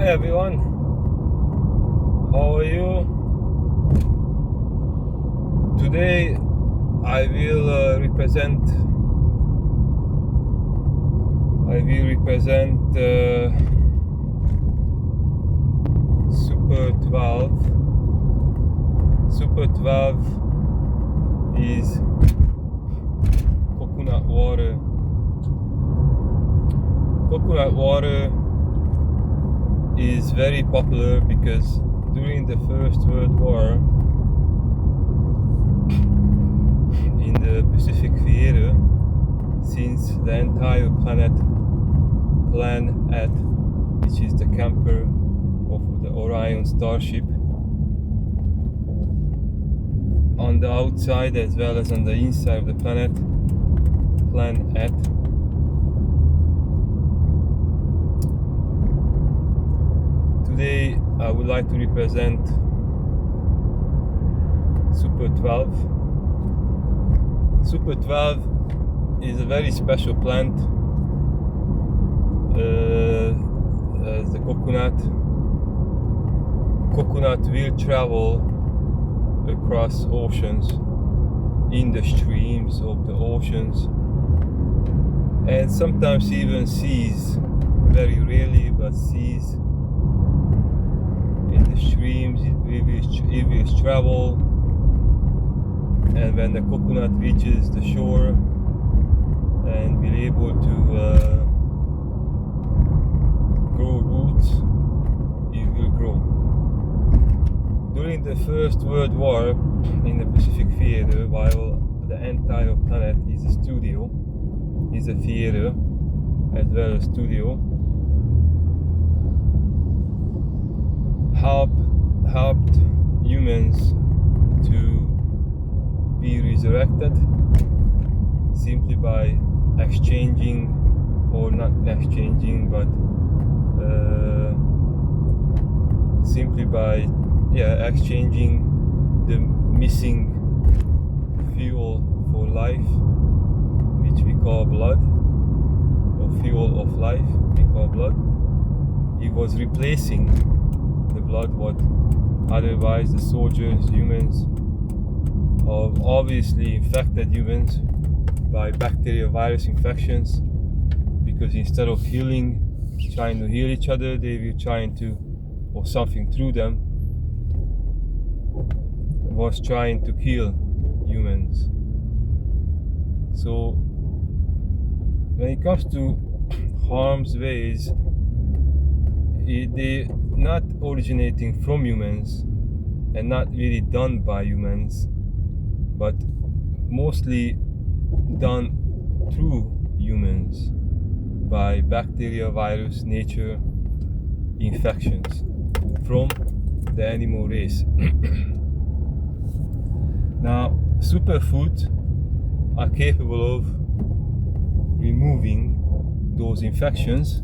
Hi everyone, how are you? Today I will represent Super 12. Super 12 is coconut water. Coconut water is very popular because during the First World War in the Pacific theater, since the entire planet which is the camper of the Orion starship, on the outside as well as on the inside of the planet, today I would like to represent Super 12. Super 12 is a very special plant, as the coconut will travel across oceans, in the streams of the oceans, and sometimes even seas, very rarely, but seas. In the streams it will travel, and when the coconut reaches the shore and will able to grow roots, it will grow. During the First World War in the Pacific theater, while the entire planet is a theater as well as studio, helped humans to be resurrected simply by exchanging, or not exchanging, but simply by exchanging the missing fuel for life, which we call blood, or fuel of life we call blood. It was replacing the blood what otherwise the soldiers, humans, of obviously infected humans by bacterial virus infections, because instead of trying to heal each other, they were trying to, or something through them was trying to kill humans. So when it comes to harm's ways, they not originating from humans and not really done by humans, but mostly done through humans by bacteria, virus, nature infections from the animal race. Now, superfoods are capable of removing those infections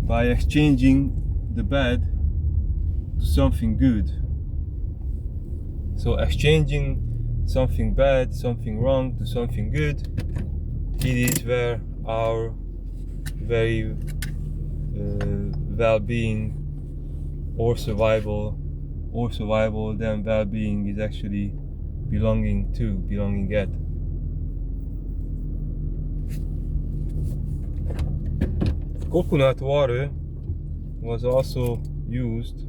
by exchanging the bad to something good. So exchanging something bad, something wrong to something good, it is where our very well-being or survival then well-being is actually belonging at. Coconut water was also used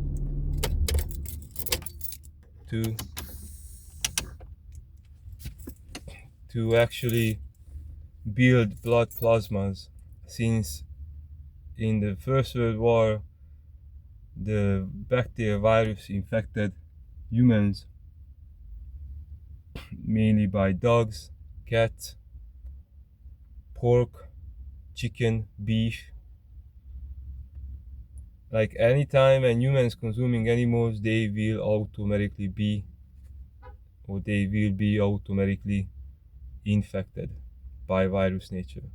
to actually build blood plasmas, since in the First World War the bacterial virus infected humans mainly by dogs, cats, pork, chicken, beef. Like anytime when humans consuming animals, they will be automatically infected by virus nature.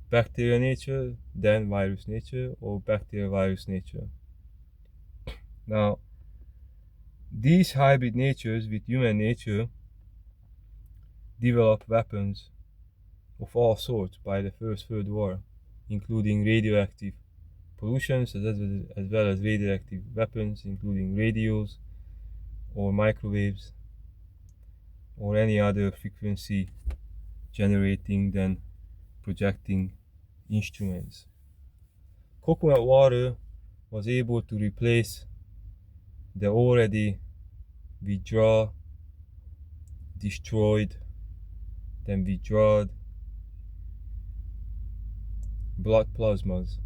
Bacteria nature, then virus nature, or bacteria virus nature. Now, these hybrid natures with human nature developed weapons of all sorts by the First World War, including radioactive pollutions, as well as radioactive weapons, including radios or microwaves or any other frequency generating then projecting instruments. Coconut water was able to replace the already withdrawn, destroyed, then withdrawn blood plasmas.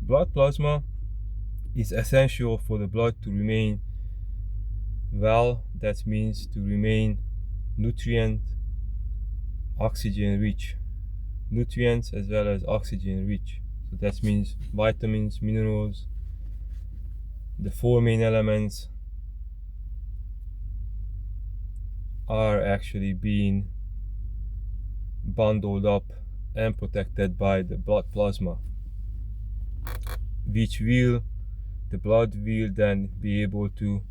Blood plasma is essential for the blood to remain well, that means to remain nutrient, oxygen rich. Nutrients as well as oxygen rich. So that means vitamins, minerals, the four main elements are actually being bundled up and protected by the blood plasma, which the blood will then be able to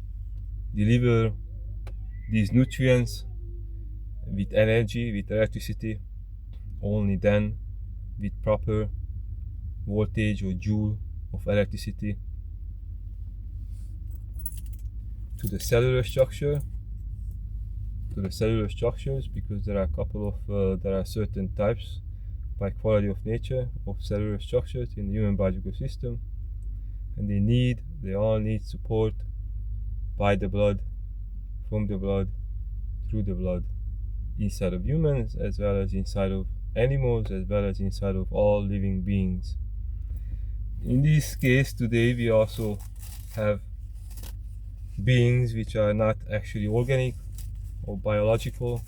deliver these nutrients with energy, with electricity, only then with proper voltage or joule of electricity to the cellular structures, because there are a couple of there are certain types by quality of nature of cellular structures in the human biological system, and they all need support by the blood, from the blood, through the blood, inside of humans as well as inside of animals as well as inside of all living beings. In this case today we also have beings which are not actually organic or biological.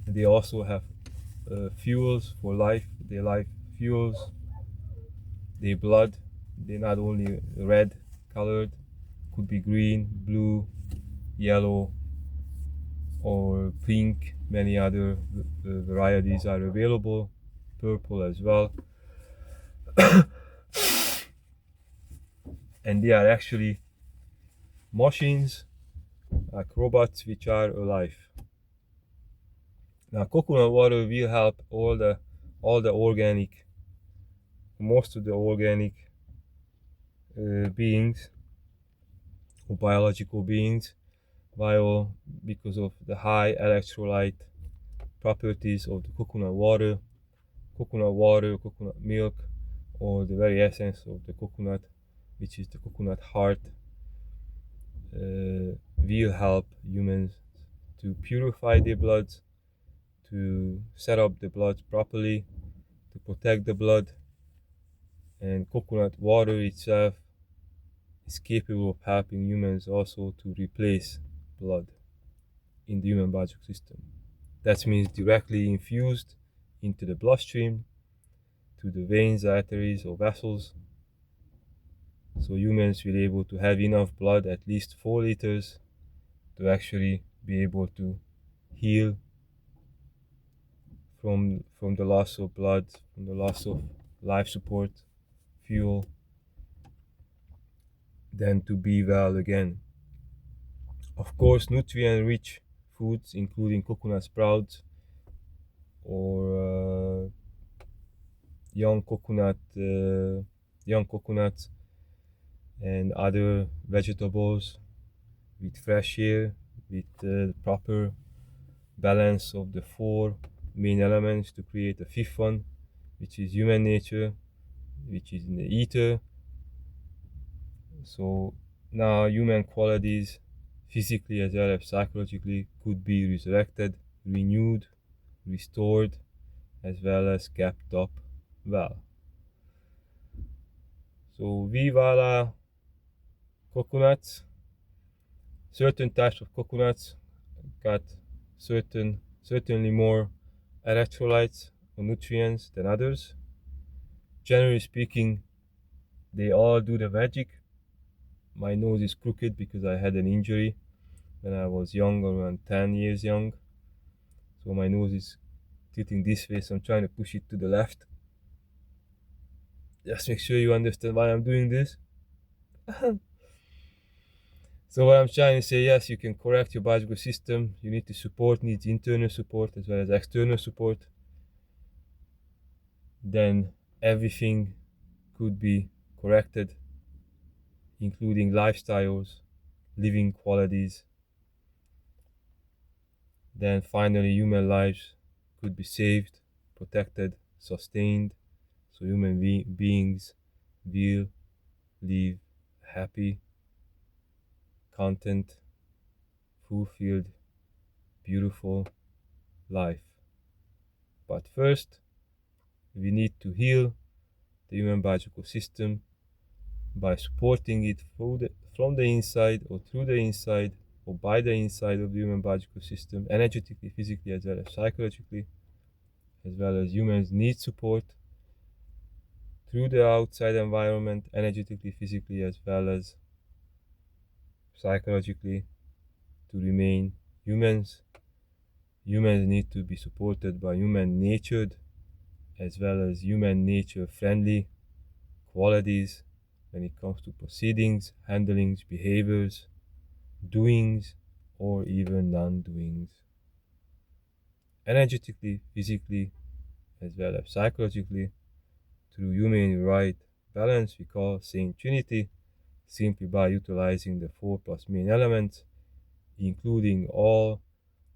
They also have fuels for life. Their life fuels, their blood, they're not only red colored, could be green, blue, yellow, or pink. Many other varieties are available, purple as well. And they are actually machines, like robots, which are alive. Now, coconut water will help most of the organic beings or biological beings, because of the high electrolyte properties of the coconut water, coconut milk, or the very essence of the coconut, which is the coconut heart, will help humans to purify their blood, to set up the blood properly, to protect the blood. And coconut water itself is capable of helping humans also to replace blood in the human biological system. That means directly infused into the bloodstream, to the veins, arteries, or vessels. So humans will be able to have enough blood, at least 4 liters, to actually be able to heal from the loss of blood, from the loss of life support, fuel, then to be well again. Of course, nutrient-rich foods, including coconut sprouts or young coconuts and other vegetables with fresh air, with the proper balance of the 4 main elements to create a 5th one, which is human nature, which is in the ether. So now human qualities, physically as well as psychologically, could be resurrected, renewed, restored, as well as kept up well. So viva la coconuts. Certain types of coconuts got certainly more electrolytes or nutrients than others. Generally speaking, they all do the magic. My nose is crooked because I had an injury when I was young, around 10 years young. So my nose is tilting this way, so I'm trying to push it to the left. Just make sure you understand why I'm doing this. So what I'm trying to say, yes, you can correct your biological system. You need needs internal support as well as external support. Then everything could be corrected, including lifestyles, living qualities. Then finally, human lives could be saved, protected, sustained, so human beings will live happy, content, fulfilled, beautiful life. But first, we need to heal the human biological system by supporting it from the inside or through the inside or by the inside of the human biological system, energetically, physically, as well as psychologically, as well as humans need support through the outside environment, energetically, physically, as well as psychologically, to remain humans. Humans need to be supported by human natured as well as human nature friendly qualities when it comes to proceedings, handlings, behaviors, doings, or even non doings. Energetically, physically, as well as psychologically, through human right balance, we call Saint Trinity, simply by utilizing the 4 plus main elements, including all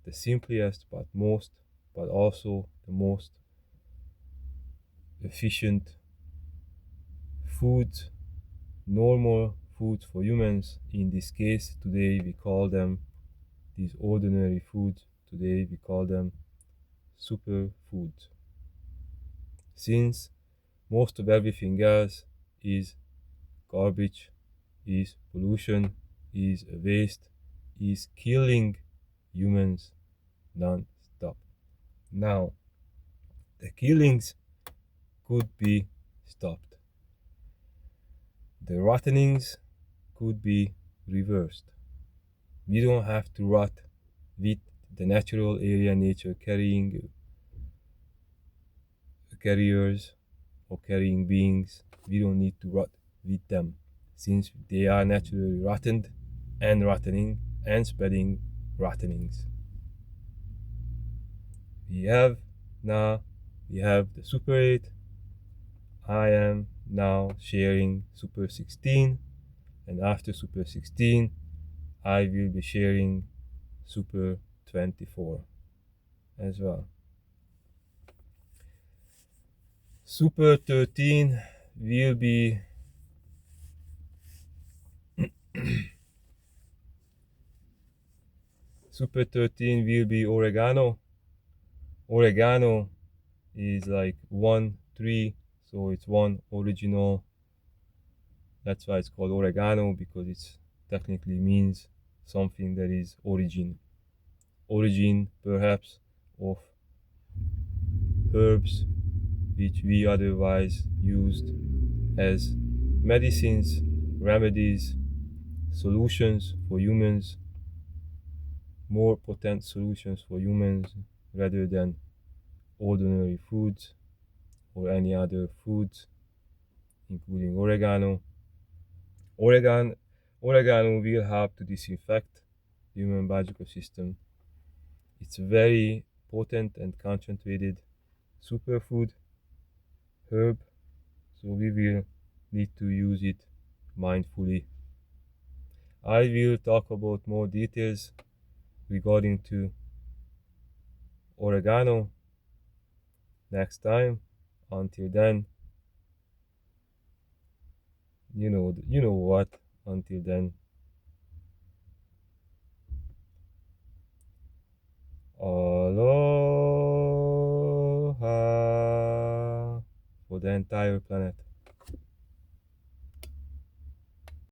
the simplest but also the most efficient foods, normal foods for humans. In this case, today we call them these ordinary foods. Today we call them superfoods. Since most of everything else is garbage, is pollution, is a waste, is killing humans non-stop. Now, the killings could be stopped. The rottenings could be reversed. We don't have to rot with the natural area nature carriers or carrying beings. We don't need to rot with them since they are naturally rotted and rottening and spreading rottenings. We have the Super 8. I am now sharing Super 16, and after Super 16 I will be sharing Super 24 as well. Super 13 will be Super 13 will be oregano. Oregano is like 1-3, so it's one original. That's why it's called oregano, because it technically means something that is origin perhaps of herbs which we otherwise used as medicines, remedies, solutions for humans, more potent solutions for humans rather than ordinary foods or any other foods, including oregano. Oregano will help to disinfect the human biological system. It's a very potent and concentrated superfood herb, so we will need to use it mindfully. I will talk about more details regarding to oregano next time. Until then, you know what. Until then, aloha for the entire planet.